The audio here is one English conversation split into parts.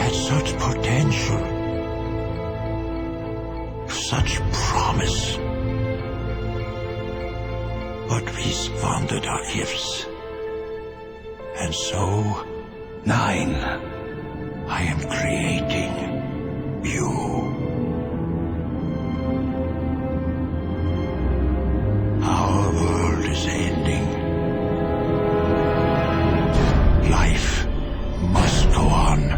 had such potential, such promise. But we squandered our gifts. And so, 9, I am creating you. Our world is ending. Life must go on.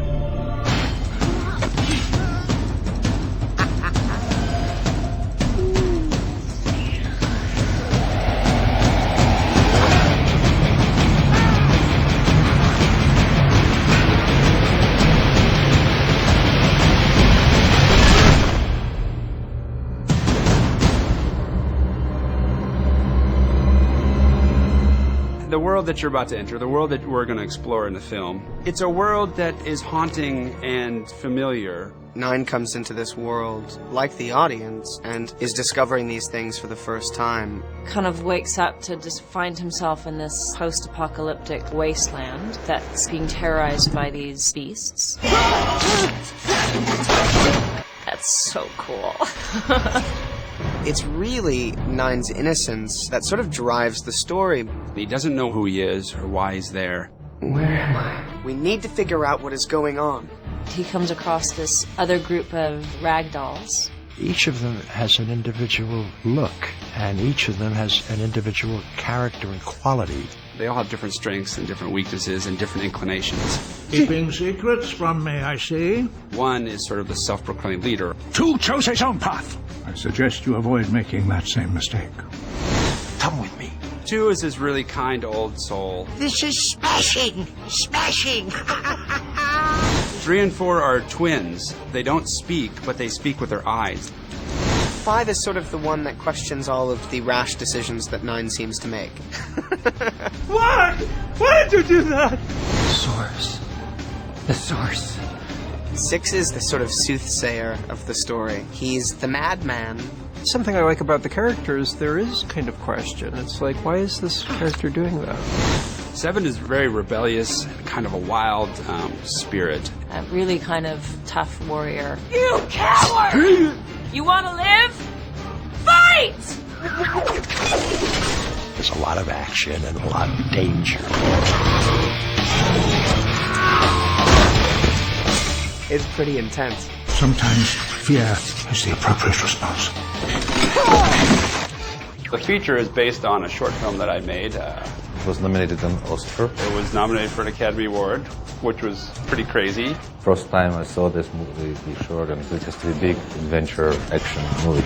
The world that you're about to enter, the world that we're going to explore in the film, it's a world that is haunting and familiar. 9 comes into this world like the audience and is discovering these things for the first time. Kind of wakes up to just find himself in this post-apocalyptic wasteland that's being terrorized by these beasts. That's so cool. It's really 9's innocence that sort of drives the story. He doesn't know who he is or why he's there. Where am I? We need to figure out what is going on. He comes across this other group of ragdolls. Each of them has an individual look, and each of them has an individual character and quality. They all have different strengths and different weaknesses and different inclinations. Keeping secrets from me, I see. One is sort of the self-proclaimed leader. 2 chose his own path. I suggest you avoid making that same mistake. Come with me. 2 is this really kind old soul. This is smashing! Smashing! 3 and 4 are twins. They don't speak, but they speak with their eyes. 5 is sort of the one that questions all of the rash decisions that 9 seems to make. Why? Why did you do that? Source. The source. 6 is the sort of soothsayer of the story. He's the madman. Something I like about the characters, there is kind of question. It's like, why is this character doing that? 7 is very rebellious, kind of a wild spirit. A really kind of tough warrior. You coward! You want to live? Fight! There's a lot of action and a lot of danger. It's pretty intense. Sometimes fear is the appropriate response. The feature is based on a short film that I made. It was nominated an Oscar. It was nominated for an Academy Award, which was pretty crazy. First time I saw this movie, the short, and it's just a big adventure action movie.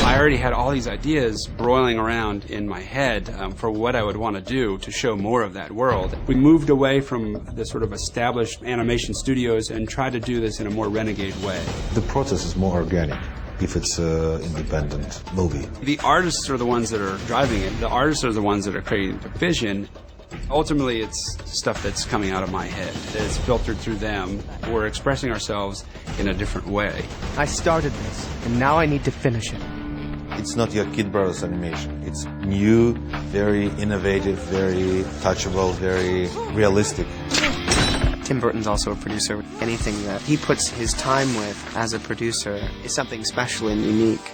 I already had all these ideas broiling around in my head for what I would want to do to show more of that world. We moved away from the sort of established animation studios and tried to do this in a more renegade way. The process is more organic if it's an independent movie. The artists are the ones that are driving it. The artists are the ones that are creating the vision. Ultimately, it's stuff that's coming out of my head. It's filtered through them. We're expressing ourselves in a different way. I started this, and now I need to finish it. It's not your Kid Brothers animation. It's new, very innovative, very touchable, very realistic. Tim Burton's also a producer. Anything that he puts his time with as a producer is something special and unique.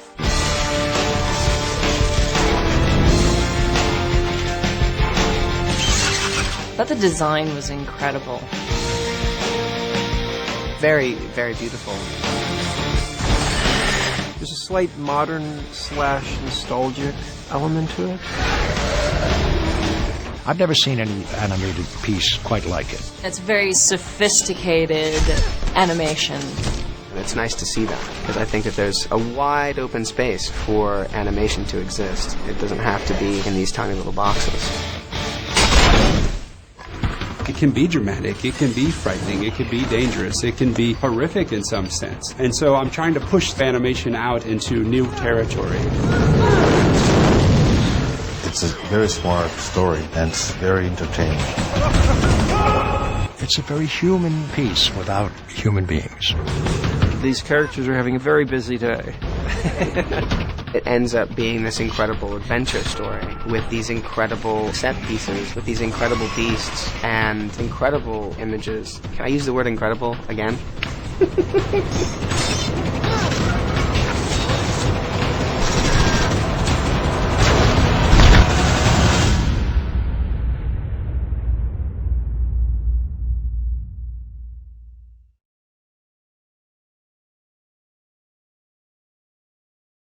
But the design was incredible. Very, very beautiful. There's a slight modern/nostalgic element to it. I've never seen any animated piece quite like it. It's very sophisticated animation. It's nice to see that, because I think that there's a wide open space for animation to exist. It doesn't have to be in these tiny little boxes. It can be dramatic, it can be frightening, it can be dangerous, it can be horrific in some sense. And so I'm trying to push animation out into new territory. It's a very smart story and it's very entertaining. It's a very human piece without human beings. These characters are having a very busy day. It ends up being this incredible adventure story with these incredible set pieces, with these incredible beasts, and incredible images. Can I use the word incredible again?